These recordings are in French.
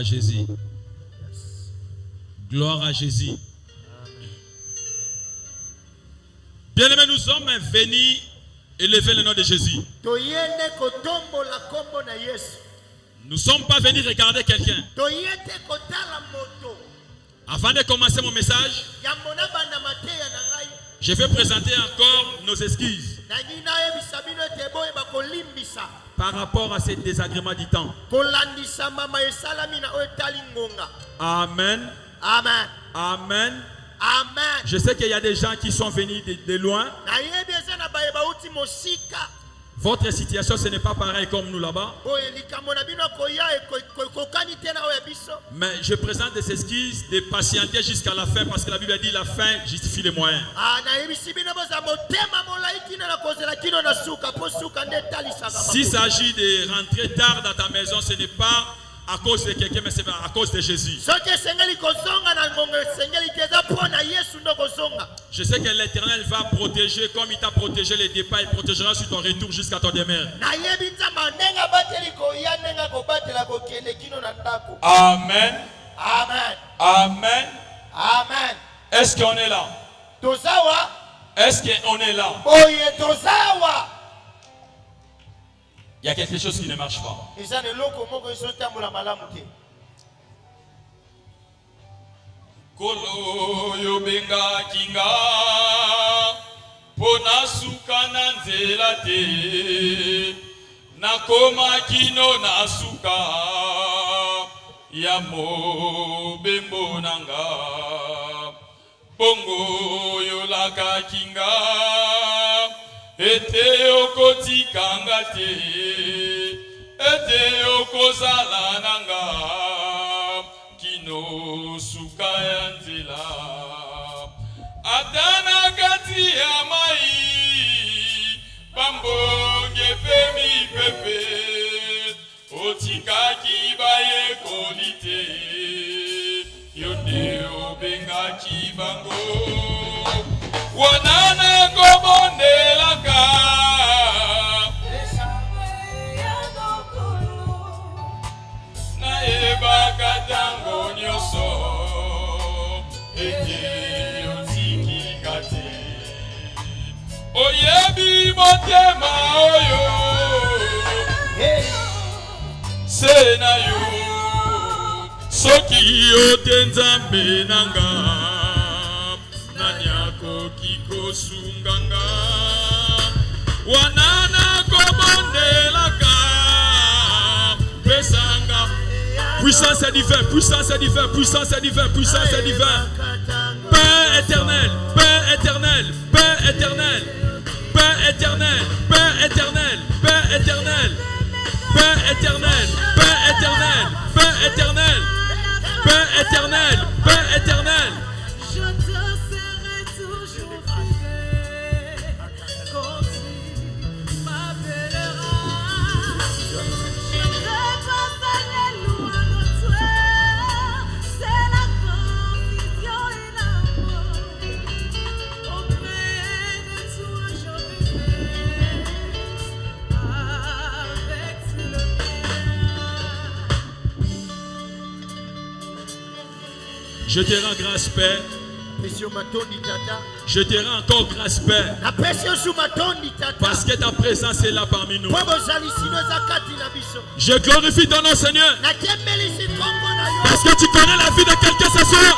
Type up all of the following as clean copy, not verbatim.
Jésus. Gloire à Jésus. Bien-aimés, nous sommes venus élever le nom de Jésus. Nous ne sommes pas venus regarder quelqu'un. Avant de commencer mon message, je vais présenter encore nos excuses par rapport à ces désagréments du temps. Amen. Amen. Amen. Amen. Je sais qu'il y a des gens qui sont venus de loin. Votre situation, ce n'est pas pareil comme nous là-bas. Mais je présente des excuses de patienter jusqu'à la fin parce que la Bible dit la fin justifie les moyens. S'il s'agit de rentrer tard dans ta maison, ce n'est pas à cause de quelqu'un, mais c'est à cause de Jésus. Je sais que l'Éternel va protéger comme il t'a protégé les départs, il protégera sur ton retour jusqu'à ton demeure. Amen. Amen. Amen. Amen. Est-ce qu'on est là? Est-ce qu'on est là? Il y a quelque chose qui ne marche pas. Kolo yobenga kinga pona suka na nzela te nakoma kino na suka ya mobembo nanga bongo yolaka kinga ete okotikanga te ete okozala nanga kino suka ya nzela atana kati ya mai bambonge pemi pepe otikaki baye kolite yonde obengaki bango wanana kobondelaka naebaka tango nyonso ete otikika te oyebi motema oyo se na yo soki ote nzambe nanga nani akoki kosunganga wanana kobondelaka pesanga. Puissance est divin, puissance est divin, puissance est divin, puissance est divin. Père éternel, Père éternel, Père éternel, Père éternel, Père éternel, Père éternel, Père éternel, Père éternel, Père éternel, Père éternel, Père éternel. Je te serai toujours fidèle quand tu m'appelleras. Je ne vais pas aller loin de toi. C'est la confusion et l'amour. Auprès de toi, je vivrai avec le Père. Je te rends grâce, Père. Je te rends encore grâce, Père. Parce que ta présence est là parmi nous. Je glorifie ton nom, Seigneur. Parce que tu connais la vie de quelqu'un ce soir.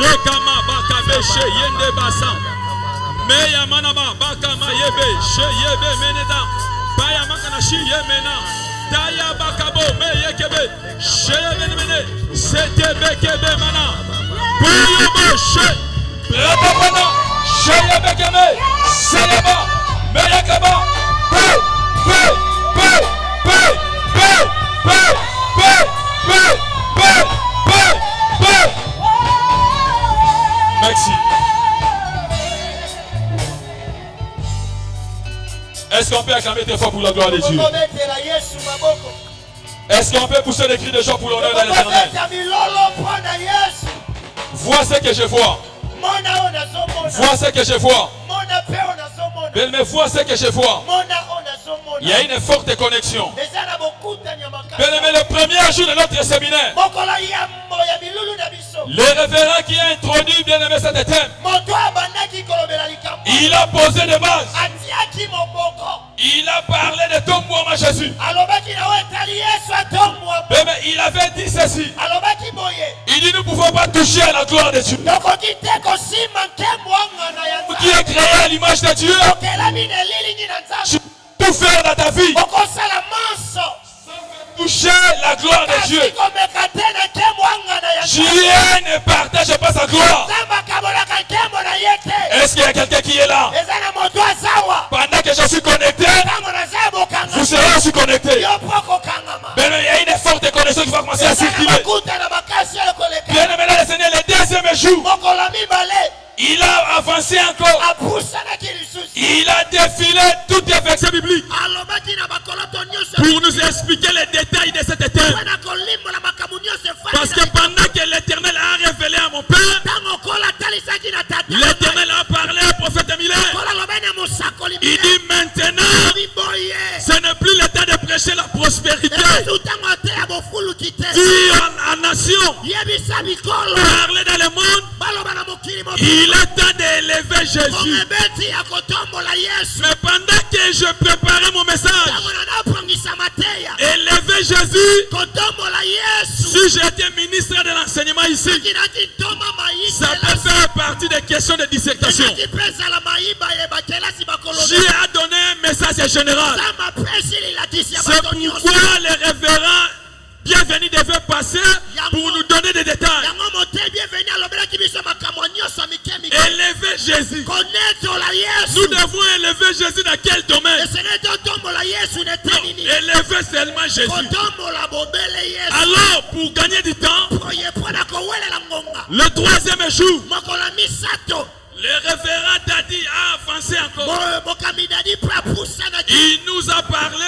Rekama bakabe she yende basa. Meya manama bakama yebe she yebe meneda. Baya makana shi yemena. Daya bakabo meye kebe she yebe mene. Sete bekebe mana. Buyo she. Brata mana. She yebe kebe. Seleba. Meya keba. Merci. Est-ce qu'on peut acclamer très fort pour la gloire de Dieu? Est-ce qu'on peut pousser les cris de joie pour l'honneur de l'Éternel? Vois ce que je vois. Vois ce que je vois. Mais vois ce que je vois. Il y a une forte connexion Bien-aimé, le premier jour de notre séminaire, le révérend qui a introduit, bien-aimé, cet thème, il a posé des bases. Il a parlé de ton mouvement Jésus. Bien-aimé, il avait dit ceci. Il dit, nous ne pouvons pas toucher à la gloire de Dieu. Qui est créé à l'image de Dieu, tu peux tout faire dans ta vie. Toucher la gloire de Dieu. Dieu ne partage pas sa gloire. Est-ce qu'il y a quelqu'un qui est là? Pendant que je suis connecté, vous serez aussi connecté. Mais il y a une forte connexion qui va commencer à circuler. Bien aimé dans le Seigneur, le deuxième jour, il a avancé encore. Il a défilé toutes les versets bibliques pour nous expliquer les détails de cette thème. Parce que pendant que l'Éternel a révélé à mon Père, l'Éternel a parlé au prophète Miller. Il dit maintenant, ce n'est plus le temps de prêcher la prospérité. Dire à la nation, parler dans le monde. Il est temps d'élever Jésus. Mais pendant que je préparais mon message, élever Jésus, si j'étais ministre de l'enseignement ici, ça peut faire partie des questions de dissertation. J'ai à donner un message général. C'est pourquoi les révérends bienvenus devaient passer pour nous donner des détails. Élever Jésus. Nous devons élever Jésus dans quel domaine? Élever seulement Jésus. Alors, pour gagner du temps, le troisième jour, le révérend Dadi a avancé encore. Il nous a parlé.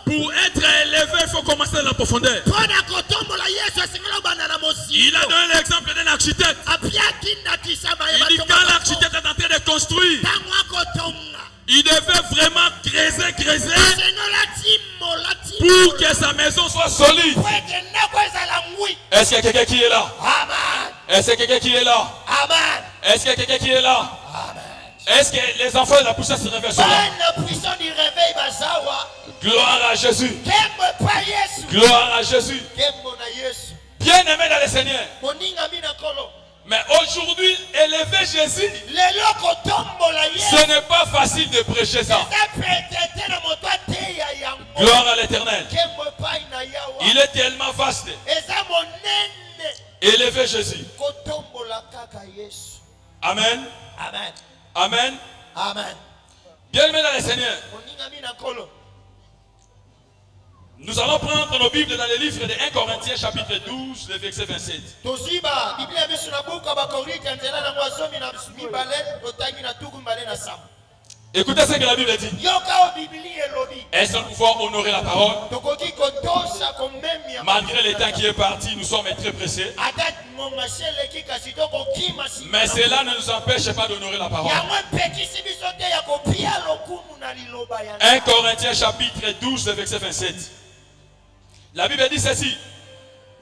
Pour être élevé, il faut commencer dans la profondeur. Il a donné l'exemple d'un architecte. Il dit quand l'architecte est en train de construire, il devait vraiment creuser pour que sa maison soit solide. Est-ce qu'il y a quelqu'un qui est là? Est-ce qu'il y a quelqu'un qui est là? Est-ce qu'il y a quelqu'un qui est là? Est-ce que les enfants de la puissance se réveillent? Gloire à Jésus. Gloire à Jésus. Bien aimé dans le Seigneur. Mais aujourd'hui, élever Jésus, ce n'est pas facile de prêcher ça. Gloire à l'Éternel. Il est tellement vaste. Élever Jésus. Amen. Amen. Amen. Amen. Bien aimé dans le Seigneur. Nous allons prendre nos Bibles dans le livre de 1 Corinthiens chapitre 12, le verset 27. Écoutez ce que la Bible dit. Est-ce que nous pouvons honorer la parole? Malgré le temps qui est parti, nous sommes très pressés. Mais cela ne nous empêche pas d'honorer la parole. 1 Corinthiens chapitre 12, verset 27. La Bible dit ceci.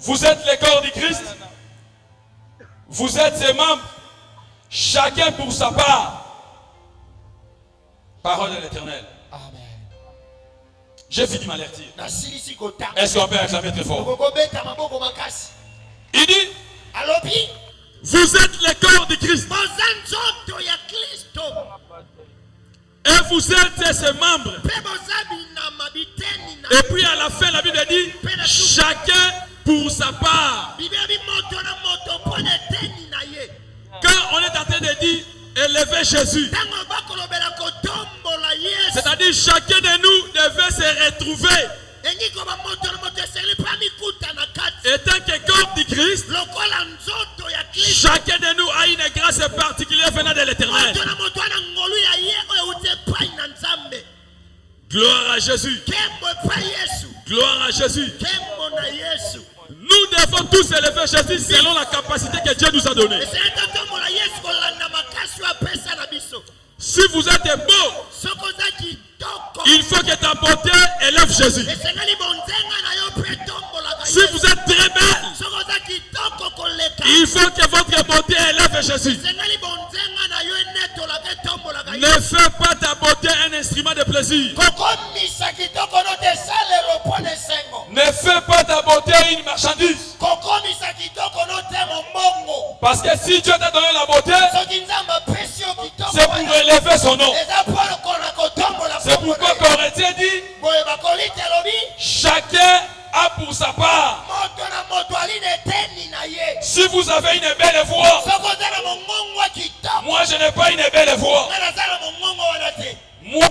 Vous êtes le corps du Christ. Vous êtes ses membres. Chacun pour sa part. Parole de l'Éternel. Amen. J'ai fini m'alertir. Est-ce qu'on peut acclamer très fort? Il dit, vous êtes le corps du Christ. Et vous êtes ses membres. Et puis à la fin, la Bible dit, chacun pour sa part. Quand on est en train de dire, élever Jésus, c'est-à-dire chacun de nous devait se retrouver étant que corps du Christ. Chacun de nous a une grâce particulière venant de l'Éternel. Gloire à Jésus. Gloire à Jésus. Nous devons tous élever Jésus selon la capacité que Dieu nous a donnée. Si vous êtes beau, il faut que ta beauté élève Jésus. Jésus. esengeli bonzenga na yo enetolaka etombolaka Ne fais pas ta beauté un instrument de plaisir. kokomisa kitoko no te esalelo mpo na esengo Ne fais pas ta beauté une marchandise. kokomisa kitoko no te mombongo Parce que si Dieu t'a donné la beauté, soki nzambe apesi yo kitoko c'est pour élever son nom. eza mpo lokola kotombola C'est pourquoi Corinthiens dit, boye bakolite elobi chacun a pour sa part. moto na moto ali na eteni na ye Si vous avez une belle voix, soki oza na mongongo ya kitoko moi je n'ai pas une belle voix. nga naza na mongongo wana te Moi,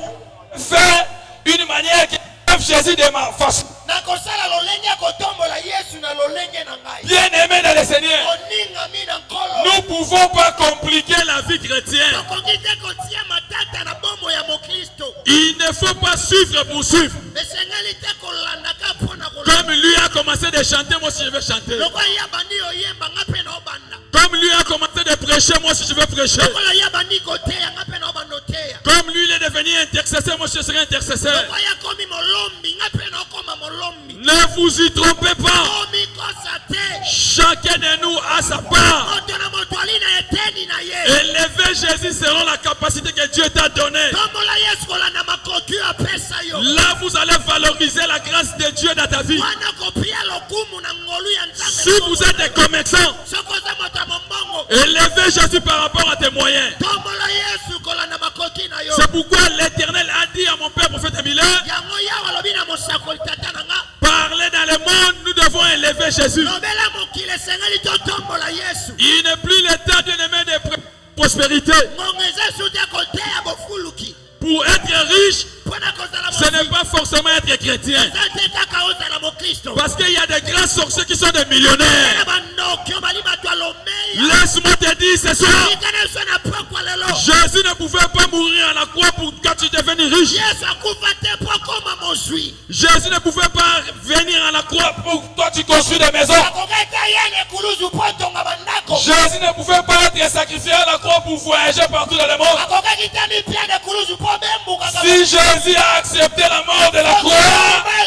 fais une manière qui élève Jésus de ma façon. nakosala lolenge ya kotombola yesu na lolenge na ngai Bien aimé dans le Seigneur, oningami na nkolo nous ne pouvons pas compliquer la vie chrétienne. tokoki te kotia matata na bombo ya mokristo Il ne faut pas suivre pour suivre. esengeli te kolandaka mpo na kolanda Comme lui a commencé de chanter, moi aussi je vais chanter. lokola ya bandi oyemba nga mpe na obanda Comme lui a commencé de prêcher, moi aussi je vais prêcher. lokola ya bandi koteya nga mpe na obanda oteya Comme lui il est devenu intercesseur, moi je serai intercesseur. lokola ya komi molombi nga mpe na okoma molombi Ne vous y trompez pas. omikosa te Chacun de nous a sa part. moto na moto ali na eteni na ye Élevez Jésus selon la capacité que Dieu t'a donnée. tombola yesu kolanda makoki oyo apesa yo Là, vous allez valoriser la grâce de Dieu dans ta vie. wana kopia lokumu na ngolu ya nzambe Si vous êtes des commerçants, soki oza moto ya mombongo élevez Jésus par rapport à tes moyens. tombola yesu kolanda makoki na yo C'est pourquoi l'Éternel a dit à mon père prophète Miller, yango yawa alobi na mosakoli tata na nga parlez dans le monde, nous devons élever Jésus. lobela mokili esengeli totombola yesu Il n'est plus le temps de aimer de prospérité. ngongo eza su te koteya bofuluki Pour être riche, mpona kozala ce n'est pas forcément être chrétien. eza te kaka ozala mokristo Parce qu'il y a des grands sorciers qui sont des millionnaires. na bandokio bali bato ya lomeya Laisse-moi te dire ce soir, ikana biso na pokwa lelo Jésus ne pouvait pas mourir à la croix pour que tu deviennes riche. yesu akufa te mpo akoma mozwi Jésus ne pouvait pas venir à la croix pour que toi tu construis des maisons. akokaki ayene ekuluzu mpo atonga bandako Jésus ne pouvait pas être sacrifié à la croix pour voyager partout dans le monde. akokaki te mipia na ekuluzu mpo bembukaka Si Jésus a accepté la mort de la croix,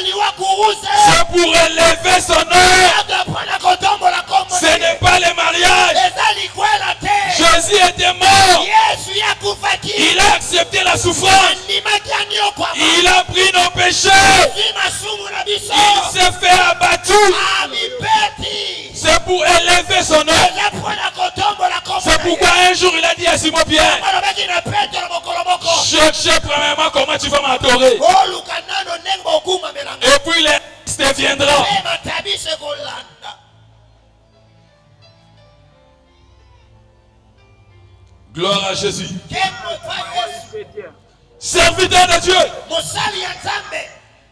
liwa kuruze c'est pour élever son nom. ata mpona kotombola kombo Ce n'est pas le mariage. eza likwela te Jésus était mort. yesu yakufaki Il a accepté la souffrance. andimaki ani okwama Il a pris nos péchés. zwi masumu na biso Il s'est fait abattu. amipeti C'est pour élever son nom. eza mpona kotombola kombo C'est pourquoi un jour il a dit à Simon Pierre, alobaki na petro mokolo moko cherchez premièrement comment tu vas m'adorer. oluka nano ndenge bokumamelanga Et puis le reste viendra. mpe matabise kolanda Gloire à Jésus. kembo pa yesu Serviteur de Dieu, mosali ya nzambe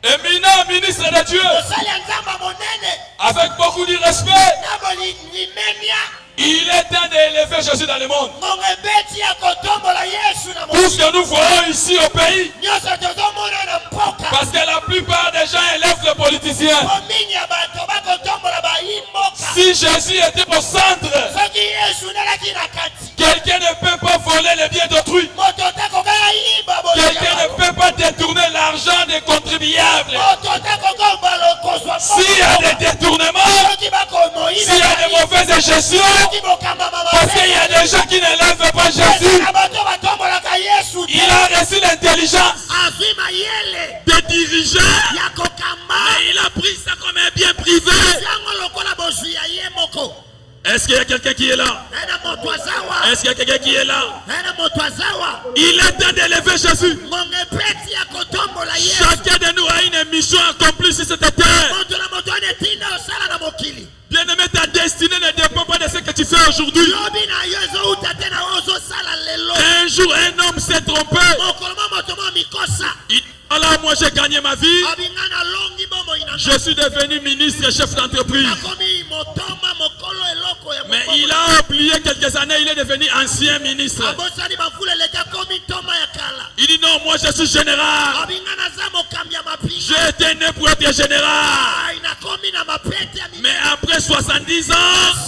éminent ministre de Dieu, mosali ya nzambe monene avec beaucoup de respect, na bolimemia il est temps d'élever Jésus dans le monde. ngongo ebeti ya kotombola yesu na Tout ce que nous voyons ici au pays, nyonso tozomona na mpoka parce que la plupart des gens élèvent les politiciens. po mingi ya bato bakotombola bayimboka Si Jésus était au centre, soki yesu nalaki na kati quelqu'un ne peut pas voler les biens d'autrui. moto te kokaka yiba Quelqu'un ne peut pas détourner l'argent des contribuables. moto te kokobala kozwa S'il y a des détournements, soki bakomoyiba s'il y a des mauvaises gestions, soki bokambama parce qu'il y a des gens qui n'élèvent pas Jésus, na bato batombolaka yesu il a reçu l'intelligence azwi mayele de diriger, ya kokamba mais il a pris ça comme un bien privé. yango lokola bozwi ya ye moko Est-ce qu'il y a quelqu'un qui est là? ena moto azawa Est-ce qu'il y a quelqu'un qui est là? ena moto azawa Il est temps d'élever Jésus. ngongo epeti ya kotombola yesu Chacun de nous a une mission accomplie sur cette terre. moto na moto ane etinda osala na mokili Bien-aimé, ta destinée ne dépend pas de ce que tu fais aujourd'hui. lobi na yo ezouta te na oyo ozosala lelo Un jour, un homme s'est trompé. mokolo mo moto mo mikosa Il dit, voilà, moi j'ai gagné ma vie. abinga na longi bomoi na Je suis devenu ministre, chef d'entreprise. nakomi motoma mokolo eloko ya Mais il a oublié quelques années, il est devenu ancien ministre. abosani bafula eleki akomi ntoma ya kala Il dit non, moi je suis général. abinga naza mokambi ya mapinga J'ai été né pour être général. ai nakomi na mapete ya Mais après 70 ans,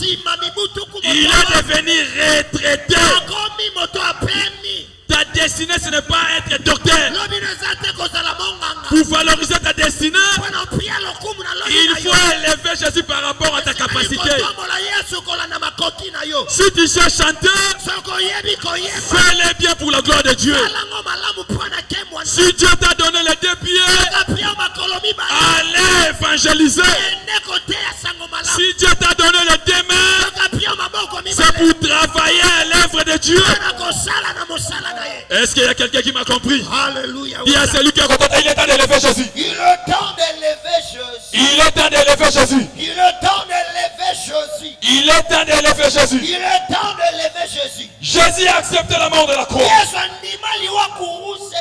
nsima mibutuku il est devenu retraité. akomi moto apemi Ta destinée, ce n'est pas être docteur. lobi no eza te kozala monganga Pour valoriser ta destinée, mpona opia lokumu na lobi il na yo faut élever Jésus par rapport à ta capacité. kotombola yesu kolanda makoki Si tu sais chanter, fais-les bien pour la gloire de Dieu. Si Dieu t'a donné les deux pieds, allez évangéliser. Si Dieu t'a donné les deux mains, c'est pour travailler à l'œuvre de Dieu. Est-ce qu'il y a quelqu'un qui m'a compris? Alléluia. Il y a celui qui a compris. Il est temps d'élever Jésus. Il est temps d'élever Jésus. Il est temps d'élever Jésus. Il est temps d'élever Jésus. Il est temps d'élever Jésus. Il est temps d'élever Jésus. Jésus a accepté la mort de la croix.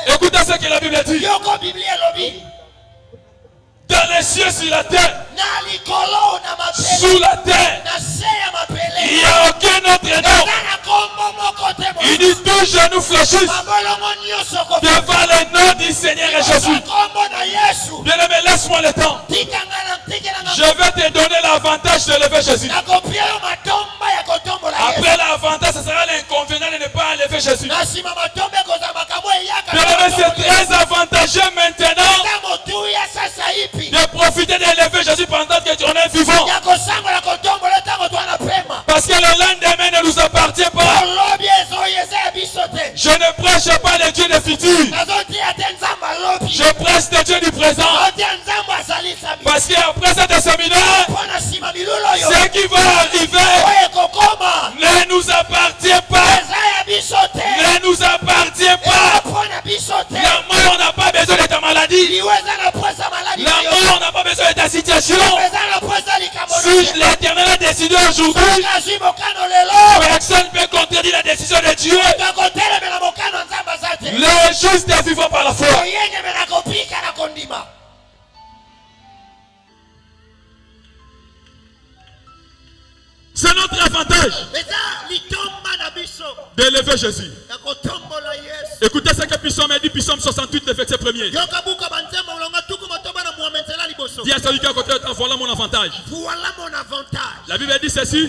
Écoutez ce que la Bible dit. Dans les cieux, sur la terre, sous la terre, il n'y a aucun autre nom. Il dit deux genoux fléchissent devant le nom du Seigneur et Jésus. Bien-aimé, laisse-moi le temps. Je vais te donner l'avantage de lever Jésus. Après l'avantage, ce sera l'inconvénient de ne pas enlever Jésus. Bien-aimé, c'est très avantageux maintenant de profiter d'élever Jésus pendant que tu en es vivant. Parce que le lendemain ne nous appartient pas. Je ne prêche pas le Dieu du futur. Je prêche le Dieu du présent. Parce qu'après cet séminaire, ce qui va arriver ne nous appartient pas. Ne nous appartient pas. La mort n'a pas besoin de ta maladie. La mort n'a pas besoin de ta situation. Si l'Éternel a décidé aujourd'hui, personne ne peut contredire la décision de Dieu. Le juste est vivant par la foi. C'est notre avantage d'élever Jésus. Écoutez ce que Psaume dit, Psaume 68, le verset 1er. Dis à celui qui est à côté de toi, voilà mon avantage. La Bible dit ceci.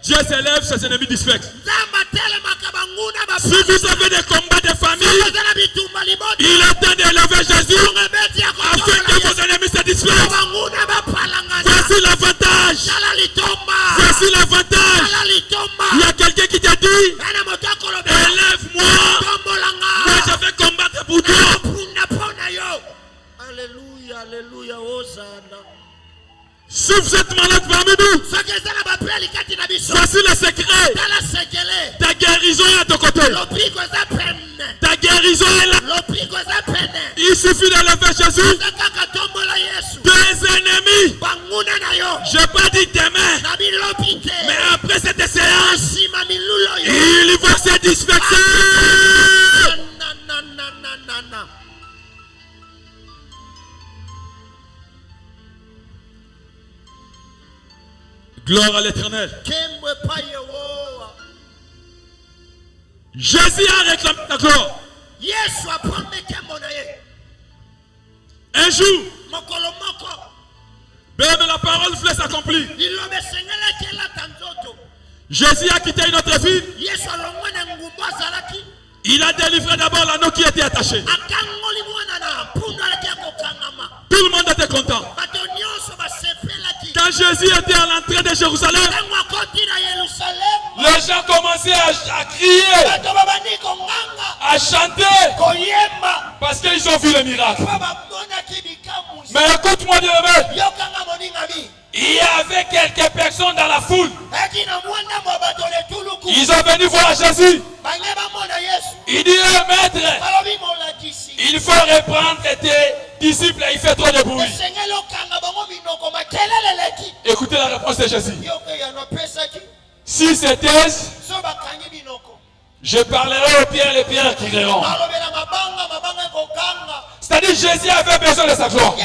Dieu s'élève, ses ennemis dispersent. Si vous avez des combats de famille, il est temps d'élever Jésus afin que vos ennemis se dispersent. Voici l'avantage. Voici l'avantage. Il y a quelqu'un qui t'a dit, élève-moi. Moi je vais combattre pour toi. Alléluia, alléluia, Hosanna. Si vous êtes malade parmi nous, voici le secret. Ta guérison est à ton côté. Ta guérison est là. Il suffit d'élever Jésus. Deux ennemis. Je n'ai pas dit demain, mais après cette séance, ils vont se disperser. Gloire à l'Éternel. Jésus a réclamé la gloire. Un jour, la parole voulait s'accomplir. Jésus a quitté notre vie. Il a délivré d'abord l'anneau qui était attaché. Tout le monde était content. Quand Jésus était à l'entrée de Jérusalem, les gens commençaient à crier, à chanter, parce qu'ils ont vu le miracle. Mais écoute-moi bien, il y avait quelques personnes dans la foule. Ils sont venus voir Jésus. Il dit, maître, il faut reprendre tes disciples, il fait trop de bruit. Écoutez la réponse de Jésus. Si c'était, je parlerai aux pierres, les pierres crieront. C'est-à-dire Jésus avait besoin de sa gloire.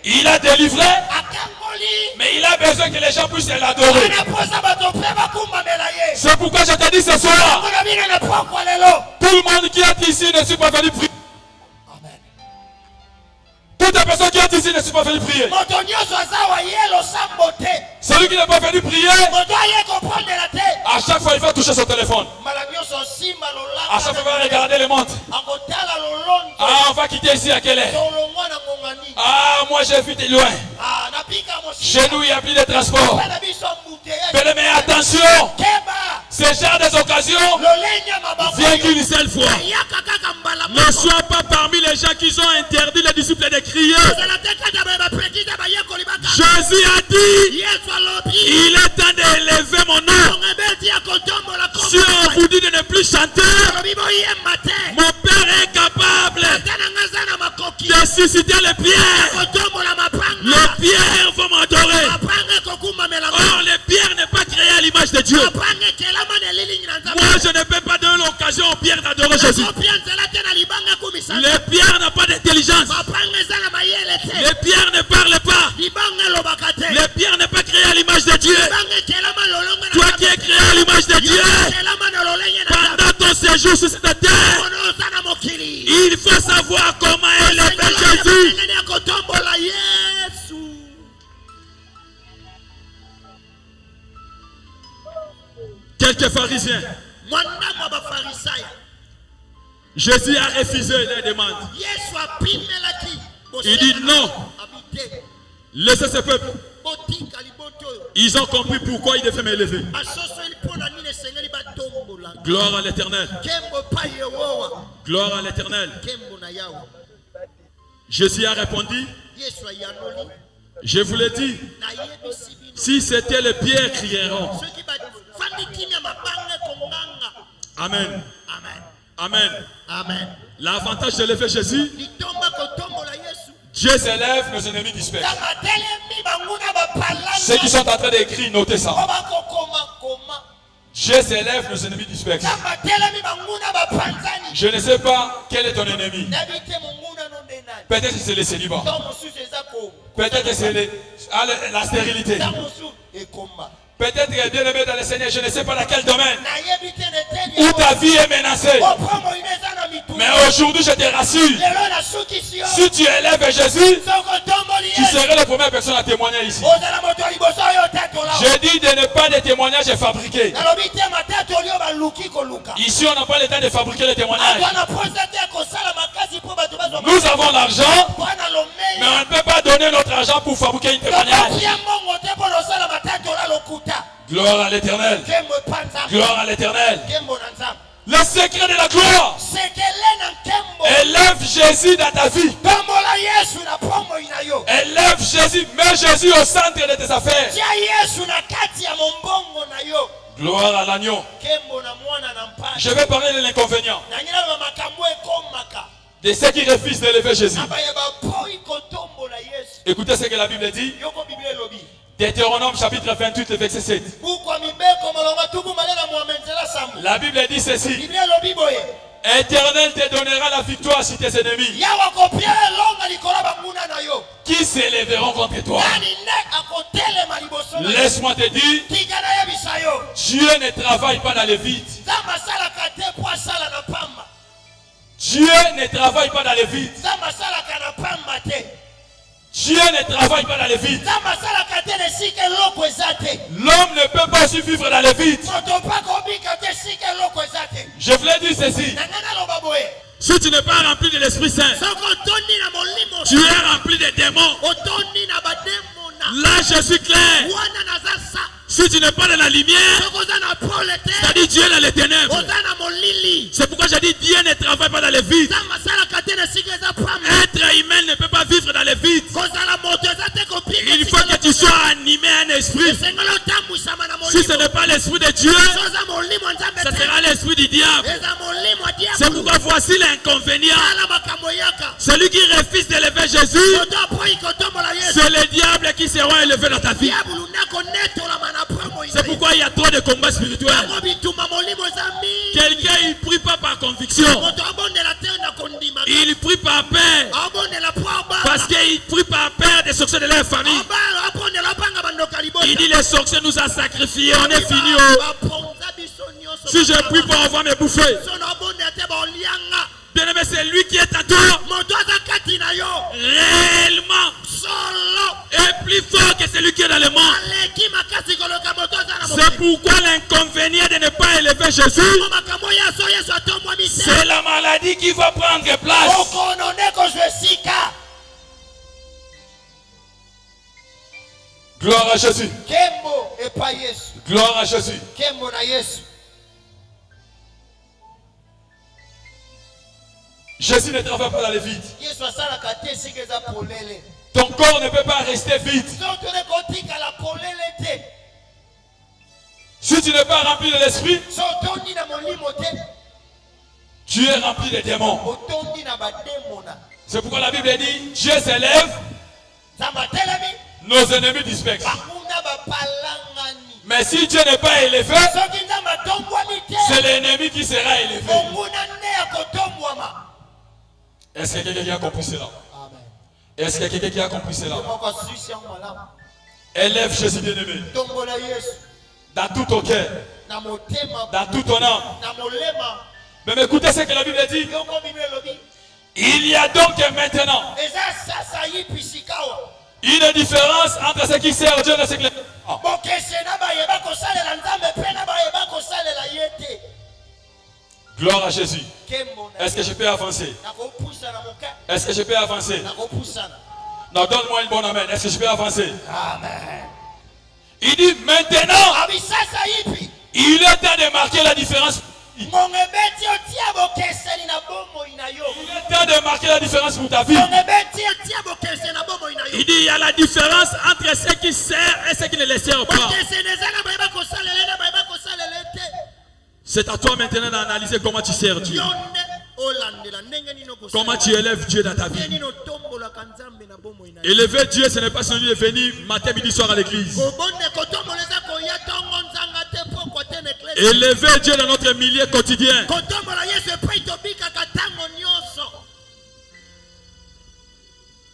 Il a délivré, mais il a besoin que les gens puissent l'adorer. C'est pourquoi je te dis ce soir, tout le monde qui est ici ne suis pas venu prier. Toute la personne qui est ici ne suis pas venu prier. Celui qui n'est pas venu prier, à chaque fois il va toucher son téléphone. À chaque fois il va regarder les montres. Ah, on va quitter ici à quelle heure? Ah, moi j'ai vu de loin. Chez nous il n'y a plus de transport. Bien-aimé, mais attention. Keba. Ce genre des occasions Lolenya mabako. vient qu'une seule fois. Yaka kaka mbala Ne sois pas parmi les gens qui ont interdit les disciples de crier. Jésus a dit, il est temps d'élever mon nom. Si on vous dit de ne plus chanter, mon Père est capable de susciter les pierres. Les pierres vont m'adorer. Or, les pierres n'est pas créées à l'image de Dieu. Moi, je ne peux pas donner l'occasion aux pierres d'adorer Jésus. Les pierres n'ont pas d'intelligence. Les pierres ne parlent pas. Les pierres n'est pas créées à l'image de Dieu. Toi qui es créé à l'image de Dieu, pendant ton séjour sur cette terre, il faut savoir comment élever Jésus. Quelques pharisiens, Jésus a refusé les demandes. Il dit non, laissez ce peuple. Ils ont compris pourquoi il devait m'élever. Gloire à l'Éternel. Gloire à l'Éternel. Jésus a répondu, je vous l'ai dit, si c'était les pierres crieront. Amen. Amen. Amen. L'avantage de lever Jésus, Dieu s'élève, nos ennemis dispersent. Ceux qui sont en train d'écrire, notez ça. Dieu s'élève, nos ennemis dispersent. Je ne sais pas quel est ton ennemi. Peut-être que c'est le célibat. Peut-être que c'est la stérilité. Peut-être que bien aimé dans le Seigneur, je ne sais pas dans quel domaine où ta vie est menacée. Mais aujourd'hui, je te rassure, si tu élèves Jésus, tu serais la première personne à témoigner ici. Je dis de ne pas de témoignages fabriqués. Ici, on n'a pas le temps de fabriquer les témoignages. Nous avons l'argent, mais on ne peut pas donner notre argent pour fabriquer un témoignage. Gloire à l'Éternel. Gloire à l'Éternel. Le secret de la gloire. Élève Jésus dans ta vie. Élève Jésus. Mets Jésus au centre de tes affaires. Gloire à l'agneau. Je vais parler de l'inconvénient de ceux qui refusent d'élever Jésus. Écoutez ce que la Bible dit. Deutéronome chapitre 28, verset 7. La Bible dit ceci. Éternel te donnera la victoire sur tes ennemis qui s'élèveront contre toi. Laisse-moi te dire, Dieu ne travaille pas dans le vide. Dieu ne travaille pas dans le vide. Dieu ne travaille pas dans le vide. L'homme ne peut pas survivre dans le vide. Je voulais dire ceci. Si tu n'es pas rempli de l'Esprit Saint, tu es rempli de démons. Là, je suis clair. Si tu n'es pas dans la lumière, c'est-à-dire Dieu est dans les ténèbres. C'est pourquoi j'ai dit Dieu ne travaille pas dans les vides. Être humain ne peut pas vivre dans les vides. Il faut que tu sois animé à un esprit. Si ce n'est pas l'esprit de Dieu, ce sera l'esprit du diable. C'est pourquoi voici l'inconvénient. Celui qui refuse d'élever Jésus, c'est le diable qui sera élevé dans ta vie. C'est pourquoi il y a trop de combats spirituels. Quelqu'un il prie pas par conviction. Il prie par peur. Parce qu'il prie par peur des sorciers de leur famille. Il dit les sorciers nous ont sacrifiés. On est fini. Si je prie pour avoir mes bouffées. Bien-aimé, c'est lui qui est à toi. Réellement. Est plus fort que celui qui est dans le monde. C'est pourquoi l'inconvénient de ne pas élever Jésus, c'est la maladie qui va prendre place. Gloire à Jésus. Kembo epa Yesu. Gloire à Jésus. Kembo na Yesu. Jésus ne travaille pas dans les vides. Yesu asalaka te sika eza polele. Ton corps ne peut pas rester vide. Soki okotika la polele te. Si tu n'es pas rempli de l'esprit, Soki otondi na molimo te. tu es rempli de démons. Otondi na bademona. C'est pourquoi la Bible dit, Dieu s'élève, Nzambe atelemi. nos ennemis dispersent. Bakunda bapalangani. Mais si Dieu n'est pas élevé, Soki Nzambe atombwami te. c'est l'ennemi qui sera élevé. Bonguna nde ya kotombwama. Est-ce qu'il y a quelqu'un qui a compris cela? Amen. Est-ce qu'il y a quelqu'un qui a compris cela? Moko susi yango malamu. Élève Jésus bien-aimé. Tombola Yesu. Dans tout ton cœur, Na motema. dans tout ton âme. Na molema. Mais écoutez ce que la Bible dit. Yoko Bible elobi. Il y a donc maintenant Eza sasa yipisikawa. une différence entre ceux qui servent Dieu et ceux qui le Bokese na bayeba kosalela Nzambe pe na bayeba kosalela yete. Gloire à Jésus. Kembo na. Est-ce que je peux avancer? Nakopusa na moka. Est-ce que je peux avancer? Nakopusa. Non, donne-moi une bonne amen. Est-ce que je peux avancer? Amen. Il dit maintenant, Abisasa yipi. il est temps de marquer la différence. Mongebeti otia bokese na bomo inayo. Il est temps de marquer la différence pour ta vie. Mongebeti otia bokese na bomo inayo. Il dit il y a la différence entre ceux qui servent et ceux qui ne les servent pas. Bokese nezana bayeba kosalela na bayeba kosalela te. C'est à toi maintenant d'analyser comment tu sers Dieu. Yonde olandela ndenge nino kosalela. Comment tu élèves Dieu dans ta vie. Nino tombola kanzambe na bomo inayo. Élever Dieu, ce n'est pas celui de venir matin, midi, soir à l'église. Kobonde kotomboleza koya tongo nzanga te poko te na eklesi. Élever Dieu dans notre milieu quotidien. Kotombola Yesu epai tobika katango nyonso.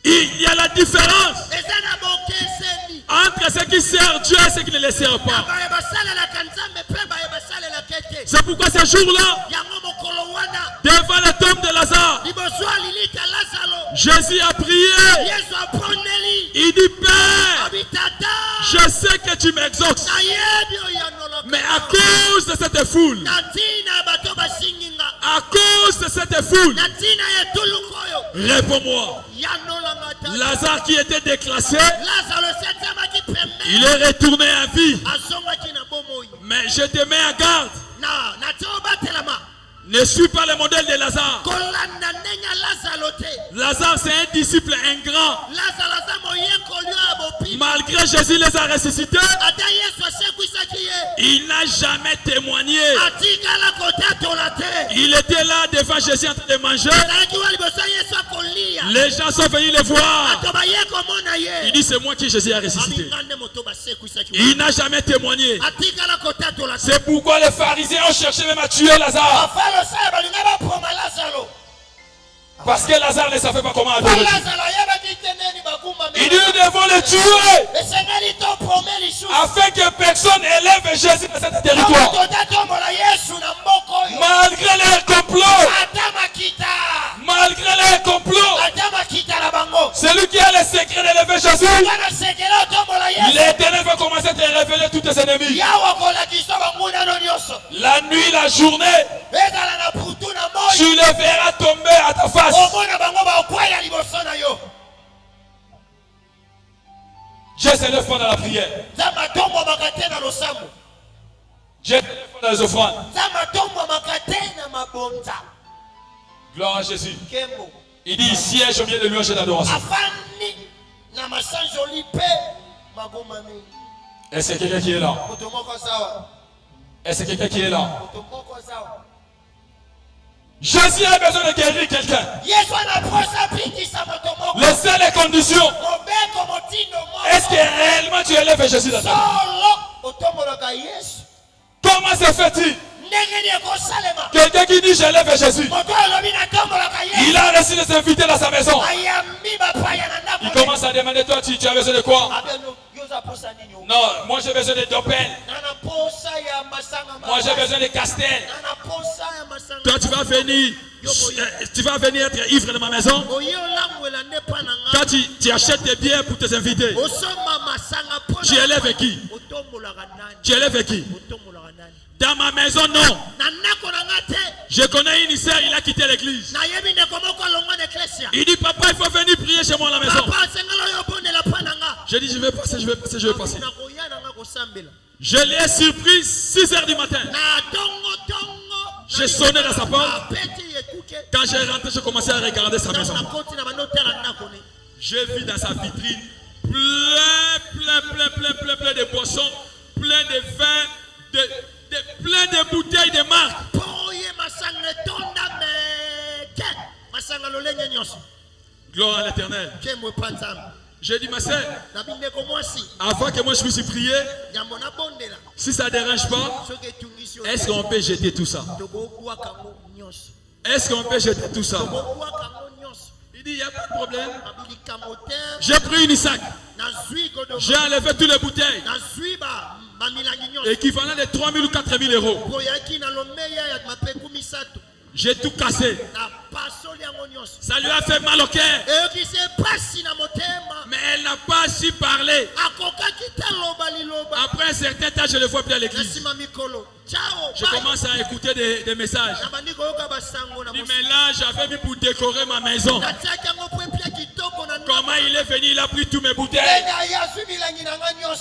Il y a la différence Eza na bokeseni. entre ceux qui servent Dieu et ceux qui ne les servent pas. Bayeba salela kanzambe pe bayeba salela kete. C'est pourquoi ce jour-là, Yango mokolo wana. devant la tombe de Lazare, Liboso alilita Lazaro. Jésus a prié. Yesu apondeli. Il dit, Père, Abitata. je sais que tu m'exauces, Nayebi oyanoloka. mais à cause de cette foule, Natina bato basinginga. à cause de cette foule, Natina yetulukoyo. réponds-moi. Yanolanga ta. Lazare qui était déclassé, Lazaro setamaki pembe. il est retourné à vie. Azongaki na bomoi. Mais je te mets en garde. Na toba telama. Ne suis pas le modèle de Lazare. Kolanda ndenya Lazaro te. Lazare, c'est un disciple ingrat. Lazaro za moyekolyo abopi. Malgré Jésus les a ressuscités, Ata Yesu asekwisaki ye. il n'a jamais témoigné. Atikala kotatola te. Il était là devant Jésus en train de manger. Azalaki wa liboso Yesu akolia. Les gens sont venus le voir. Bato baye komona ye. Il dit, c'est moi qui Jésus a ressuscité. Abingande moto basekwisaki. Il n'a jamais témoigné. Atikala kotatola te. C'est pourquoi les pharisiens ont cherché même à tuer Lazare. Afalosala balinga bapoma Lazaro. Parce que Lazare ne savait pas comment adorer Dieu. Lazaro ayebaki te neni bakumba Il dit, nous devons le tuer esengeli topome lisusu. afin que personne élève Jésus dans ce territoire. Totatombola Yesu na mboko oyo. Malgré les complots, Ata makita. malgré les complots, Ata makita na bango. celui qui a le secret d'élever Jésus, Kana sekela otombola Yesu. l'Éternel va commencer à te révéler tous tes ennemis. Yawa kolakisa banguna no nyonso. La nuit, la journée, Ezala na putu na moi. tu les verras tomber à ta face. Omona bango bakwela liboso na yo. Dieu s'élève pas dans la prière. Zamba tombo makate na losambo. Dieu s'élève pas dans les offrandes. Zamba tombo makate na mabonza. Gloire à Jésus. Kembo. Il dit, il siège au milieu de louanges et d'adoration. Afani na masanjoli pe magomami. Est-ce que quelqu'un qui est là? Moto moko sawa. Est-ce que quelqu'un qui est là? Moto moko sawa. Jésus a besoin de guérir quelqu'un. Yesu anaposa bikisa moto moko. Les seules conditions, Mobeko motindo moko. est-ce que réellement tu élèves Jésus dans ta vie? Solo otombolaka Yesu. Comment se fait-il? Ndenge ni ekosalema. Quelqu'un qui dit j'élève Jésus, Moto alobi na tombolaka Yesu. il a reçu des invités dans sa maison. Ayambi bapaya na ndako. Il commence à demander, toi tu as besoin de quoi? Abeno yoza posa nini o. Non, moi j'ai besoin de dopel. Nana posa ya masanga. Moi j'ai besoin de castel. Nana posa ya masanga. Toi tu vas venir être ivre dans ma maison. Oyo langwela ne pananga. Quand tu achètes des biens pour tes invités, Osoma masanga pola. tu élèves qui? Otombolaka nani. Tu élèves qui? Otombolaka nani. Dans ma maison, non. Na ndako na ngate. Je connais une sœur, il a quitté l'église. Na yebi ndeko moko longa na eklesia. Il dit, papa, il faut venir prier chez moi à la maison. Papa sengalo yo bonde la pananga. J'ai dit, je vais passer, je vais passer, je vais passer. nakoya nanga kosambela. Je l'ai surpris 6 h du matin. Na tongo. J'ai sonné dans sa porte. Apeti ekuke. Quand j'ai rentré, j'ai commencé à regarder sa maison. Nakoti na banotela ndako ne. J'ai vu dans sa vitrine plein de boissons, plein de vins, plein de bouteilles de marque. Gloire à l'Éternel. J'ai dit, ma soeur, avant que moi je puisse prier, si ça ne dérange pas, est-ce qu'on peut jeter tout ça? Est-ce qu'on peut jeter tout ça? Il dit, il n'y a pas de problème. J'ai pris une sac. J'ai enlevé toutes les bouteilles. Équivalent de 3 000 ou 4 000 euros. J'ai tout cassé. Ça lui a fait mal au cœur. Mais elle n'a pas su parler. Après un certain temps, je ne le vois plus à l'église. Je commence à écouter des messages. Il dit, mais là, j'avais mis pour décorer ma maison. Comment il est venu, il a pris tous mes bouteilles.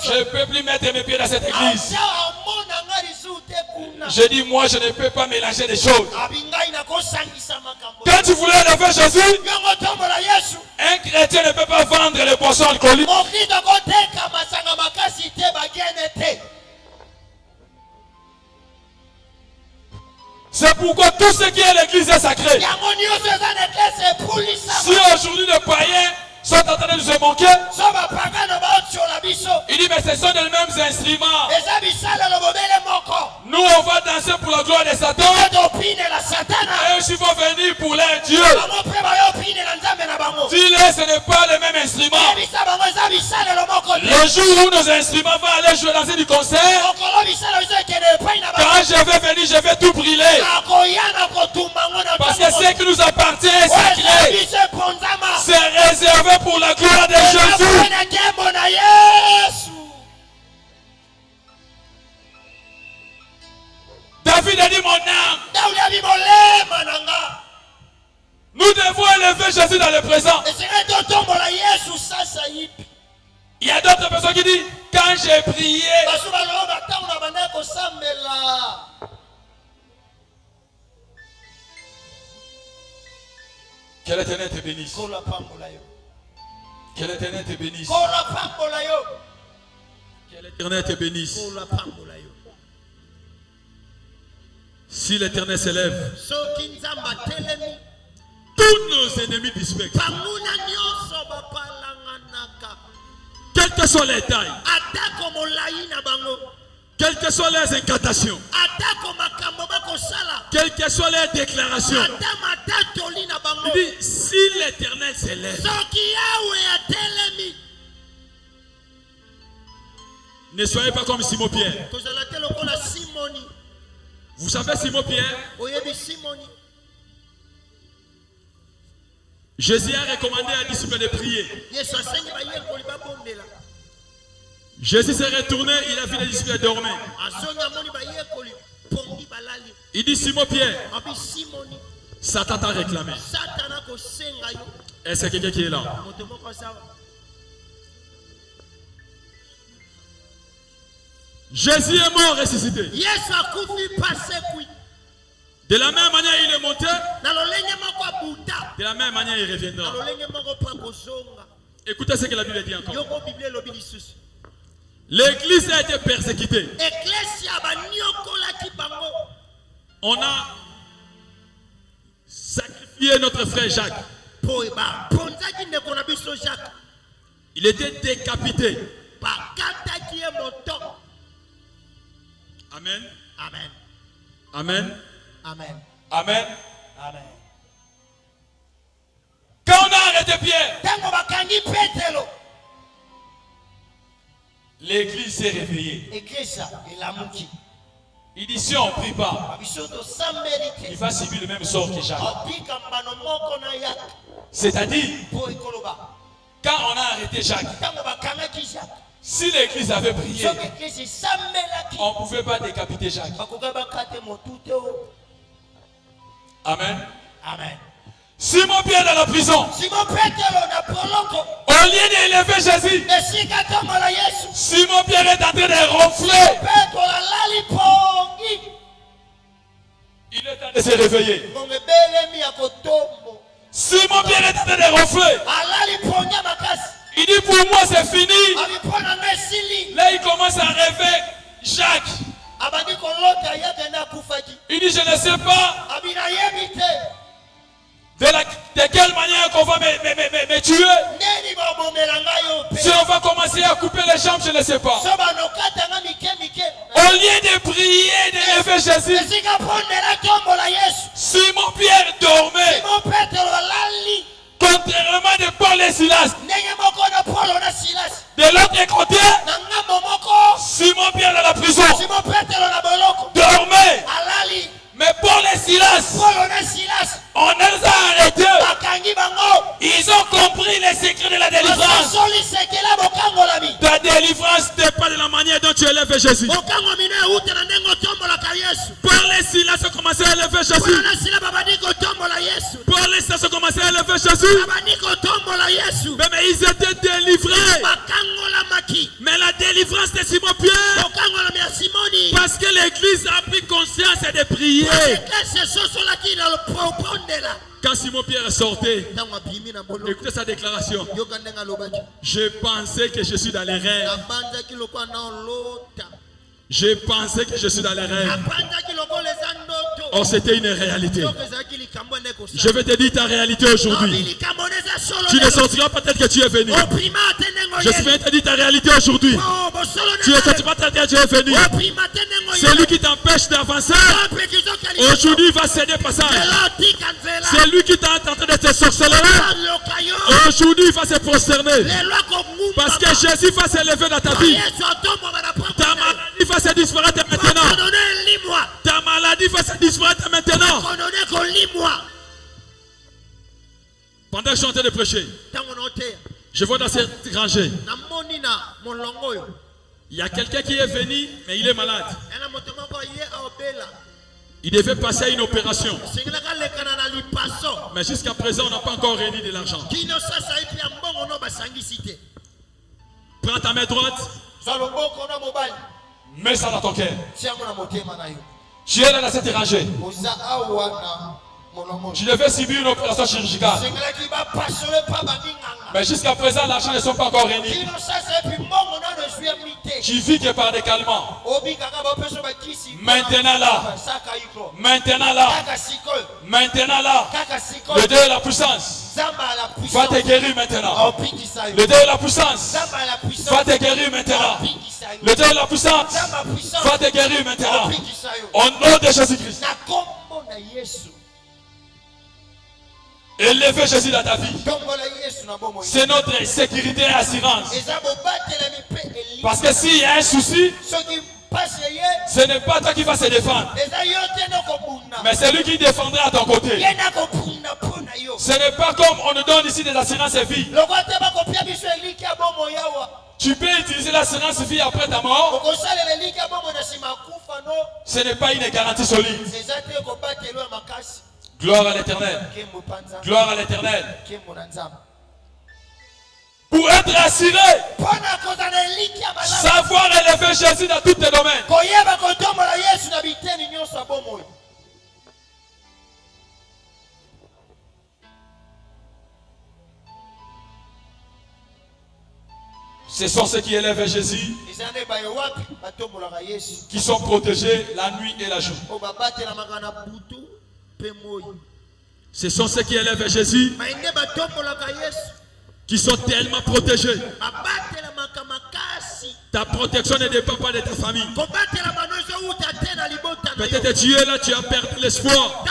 Je ne peux plus mettre mes pieds dans cette église. Je dis, moi, je ne peux pas mélanger les choses. Quand tu voulais lever Jésus, un chrétien ne peut pas vendre les boissons alcooliques. C'est pourquoi tout ce qui est l'église est sacré. Si aujourd'hui les païens sont en train de se manquer, il dit, mais ce sont les mêmes instruments. Nous, on va danser pour la gloire de Satan. Et eux, ils vont venir pour leur Dieu. Dis-les, ce n'est pas le même instrument. Le jour où nos instruments vont aller jouer dans une concert, quand je vais venir, je vais tout brûler. Parce que ce qui nous appartient est sacré. C'est réservé pour la gloire de Jésus. David a dit, mon âme. Nous devons élever Jésus dans le présent. Il y a d'autres personnes qui disent, quand j'ai prié, que l'Éternel te bénisse. Que l'Éternel te bénisse. Que l'Éternel te bénisse. Si l'Éternel s'élève, tous nos ennemis dispersent. Quelles que soient les tailles, quelles que soient les incantations, quelles que soient les déclarations, il dit, si l'Éternel s'élève, ne soyez pas comme Simon-Pierre. Vous savez Simon-Pierre, Jésus a recommandé à disciples de prier. Jésus s'est retourné, il a vu les disciples dormir. Il dit, Simon-Pierre, Satan t'a réclamé. Est-ce que quelqu'un qui est là? Jésus est mort, ressuscité. De la même manière, il est monté. De la même manière, il reviendra. Écoutez ce que la Bible dit encore. L'église a été persécutée. On a sacrifié notre frère Jacques. Il était décapité. Amen. Amen. Amen. Amen. Amen. Amen. Quand on a arrêté Pierre, l'église s'est réveillée. Il dit, si on ne prie pas, il va subir le même sort que Jacques. C'est-à-dire, quand on a arrêté Jacques, si l'église avait prié, on ne pouvait pas décapiter Jacques. Amen. Amen. Simon Pierre dans la prison. Simon Petero na poloko. Au lieu d'élever Jésus, Esika tombola Yesu. Simon Pierre est en train de ronfler. Petro la lali pongi. Il est temps de se réveiller. Mongebele mi ya kotombo. Simon Pierre est en train de ronfler. Alali pongi makasi. Il dit pour moi c'est fini. Abipona mesili. Là il commence à rêver Jacques. Abandi kolota yake na kufaki. Il dit je ne sais pas Abina yebite. de quelle manière qu'on va me tuer. Neni ba bomela ngayo pe. Si on va commencer à couper les jambes, je ne sais pas. Soba no kata nga mike. Au lieu de prier, d'élever Jésus, Esika pondela tombola Yesu. Simon Pierre dormait. Simon Petero lali. Contrairement de Paul et Silas. Ndenge moko na Paulo na Silas. De l'autre côté, Na ngambo moko. Simon Pierre dans la prison Simon Petero na boloko. dormait. Alali. Mais Paul et Silas, Paulo na Silas. on les a arrêtés. Bakangi bango. Ils ont compris les secrets de la délivrance. Basoli sekela bokango lami. Ta délivrance n'est pas de la manière dont tu élèves Jésus. Bokango mine ute na ndengo tombola ka Yesu. Paul et Silas ont commencé à élever Jésus. Paulo na Silas babadi ko tombola Yesu. Paul et Silas ont commencé à élever Jésus. Babadi ko tombola Yesu. Mais ils étaient délivrés. Bakango la maki. Mais la délivrance de Simon Pierre, Bokango la mia Simoni. parce que l'église a pris conscience de prier. Kese soso la kina lo pondela. Quand Simon Pierre sortait, Ndango apimi na boloko. écoutez sa déclaration. Yoka ndenga lobaki. Je pensais que je suis dans les rêves. Abanda ki lokwa na lota. Je pensais que je suis dans les rêves. Abanda ki lokwa les andoto. Or c'était une réalité. Yoka zaki likambo ndeko sa. Je vais te dire ta réalité aujourd'hui. Tu ne sortiras peut-être que tu es venu. Je vais te dire ta réalité aujourd'hui. Tu ne sortiras peut-être que tu es venu. Celui qui t'empêche d'avancer, aujourd'hui il va céder passage. Celui qui t'a tenté de te sorceller, aujourd'hui il va se prosterner. Parce que Jésus va s'élever dans ta vie. Ta maladie va se disparaître maintenant. Ta maladie va se disparaître maintenant. Pendant que je suis en train de prêcher, je vois dans cette rangée, il y a quelqu'un qui est venu, mais il est malade. Il devait passer à une opération. Mais jusqu'à présent, on n'a pas encore réuni de l'argent. Prends ta main droite, mets ça dans ton cœur. Tu es là dans cette rangée. Tu devais subir une opération chirurgicale. Mais jusqu'à présent, l'argent ne sont pas encore réunis. Tu vis que par des calmants. Maintenant là, maintenant là, maintenant là, le Dieu de la puissance va te guérir maintenant. Le Dieu de la puissance va te guérir maintenant. Le Dieu de la puissance va te guérir maintenant. Au nom de Jésus-Christ. Élevez Jésus dans ta vie. C'est notre sécurité et assurance. Parce que s'il y a un souci, ce n'est pas toi qui vas se défendre, mais c'est lui qui défendra à ton côté. Ce n'est pas comme on nous donne ici des assurances vie. Tu peux utiliser l'assurance vie après ta mort. Ce n'est pas une garantie solide. Gloire à l'Éternel. Gloire à l'Éternel. Pour être assuré, savoir élever Jésus dans tous tes domaines. Ce sont ceux qui élèvent Jésus, qui sont protégés la nuit et la jour. Ce sont ceux qui élèvent Jésus, qui sont tellement protégés. Ta protection ne dépend pas de ta famille. Peut-être tu es là, tu as perdu l'espoir.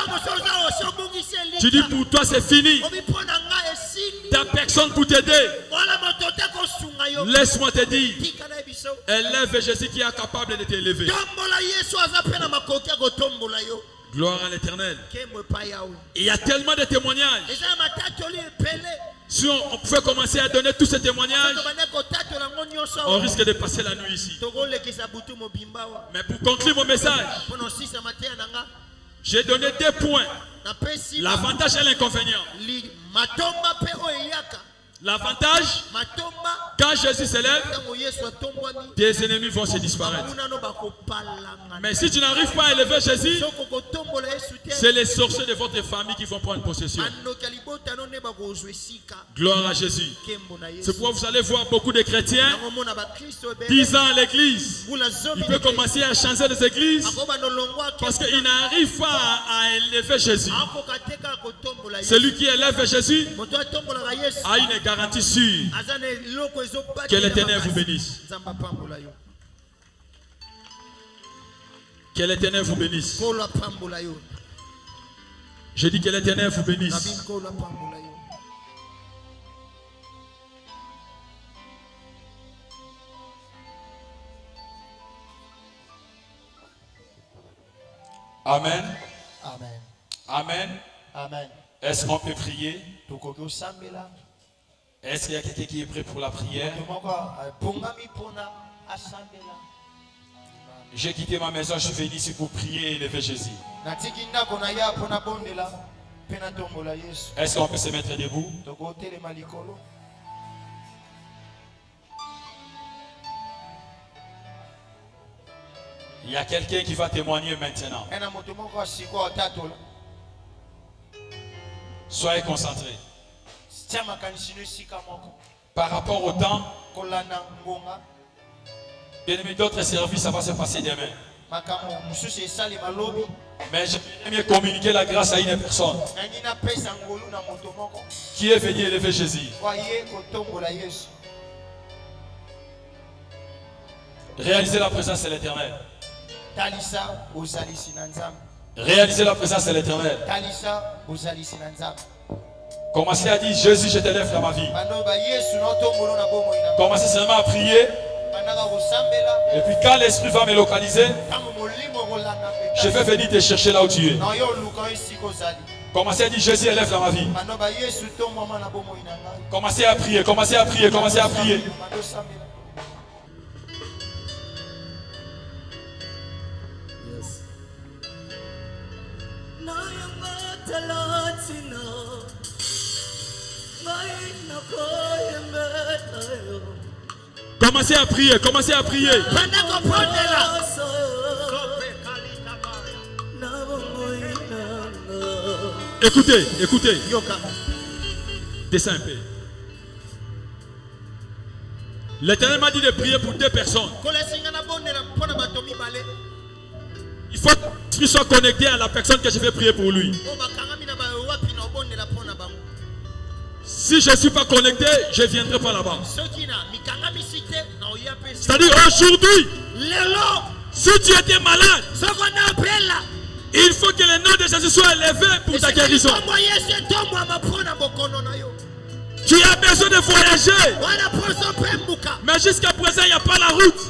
Tu dis pour toi c'est fini. Tu n'as personne pour t'aider. Laisse-moi te dire, élève Jésus qui est capable de t'élever. Gloire à l'Éternel. Il y a tellement de témoignages. Si on pouvait commencer à donner tous ces témoignages, on risque de passer la nuit ici. Mais pour conclure mon message, J'ai donné 2 points. L'avantage et l'inconvénient. L'avantage, quand Jésus s'élève, tes ennemis vont se disparaître. Mais si tu n'arrives pas à élever Jésus, c'est les sorciers de votre famille qui vont prendre possession. Gloire à Jésus. C'est pourquoi vous allez voir beaucoup de chrétiens 10 ans à l'église. Il peut commencer à changer les églises parce qu'il n'arrive pas à élever Jésus. Celui qui élève Jésus a une garantie sûre. Que l'Éternel vous bénisse. Que l'Éternel vous bénisse. Je dis que l'Éternel vous bénisse. Amen. Amen. Amen. Amen. Est-ce qu'on peut prier? Est-ce qu'il y a quelqu'un qui est prêt pour la prière? J'ai quitté ma maison, je suis venu ici pour prier et élever Jésus. Est-ce qu'on peut se mettre debout? Il y a quelqu'un qui va témoigner maintenant. Soyez concentrés. Par rapport au temps, bien aimé, d'autres services, ça va se passer demain. Mais j'aimerais mieux communiquer la grâce à une personne qui est venue élever Jésus. Réaliser la présence de l'Éternel. Réaliser la présence de l'Éternel. Commencez à dire Jésus, je t'élève dans ma vie. Commencez seulement à prier. Et puis quand l'Esprit va me localiser, je vais venir te chercher là où tu es. Commencez à dire Jésus, élève dans ma vie. Commencez à prier, commencez à prier, commencez à prier. Commencez à prier, commencez à prier. Écoutez, écoutez. Descends un peu. L'Éternel m'a dit de prier pour 2 personnes. Il faut que l'Esprit soit connecté à la personne que je vais prier pour lui. Si je ne suis pas connecté, je ne viendrai pas là-bas. C'est-à-dire aujourd'hui, si tu étais malade, il faut que le nom de Jésus soit élevé pour ta guérison. Tu as besoin de voyager. Mais jusqu'à présent, il n'y a pas la route.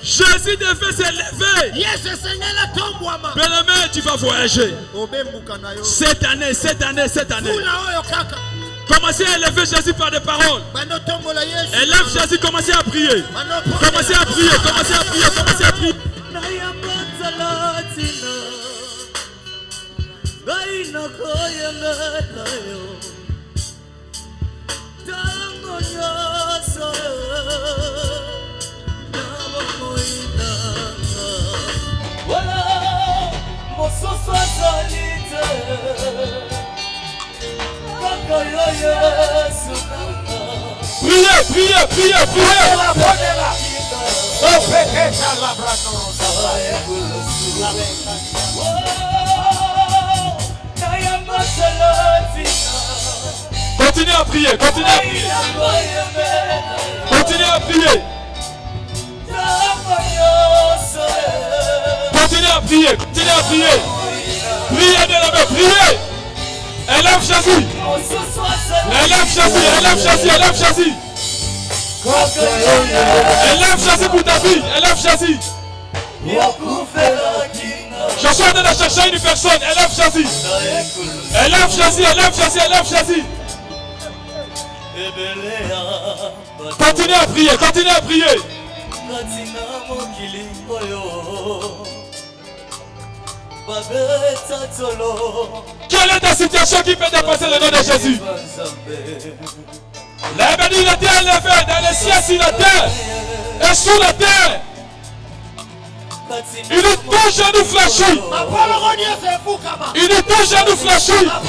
Jésus devait s'élever. Bien-aimé, tu vas voyager. Cette année, cette année, cette année. Commencez à élever Jésus par des paroles. Élève Jésus, commencez à prier. Commencez à prier, commencez à prier, commencez à prier. Priez, priez, priez, priez. Continuez à prier, continuez à prier. Continuez à prier. Continuez à prier, continuez à prier. Priez de la main, priez. Élève Jésus. Élève Jésus, élève Jésus, élève Jésus. Élève Jésus pour ta vie, élève Jésus. Je suis en train de chercher une personne, élève Jésus. Élève Jésus, élève Jésus, élève Jésus. Continuez à prier, continuez à prier. Quelle est ta situation qui peut dépasser le nom de Jésus? Les bénis, la terre élevée, dans les cieux, sur la terre et sous la terre. Il nous touche à nous fléchir. Il nous touche à nous fléchir.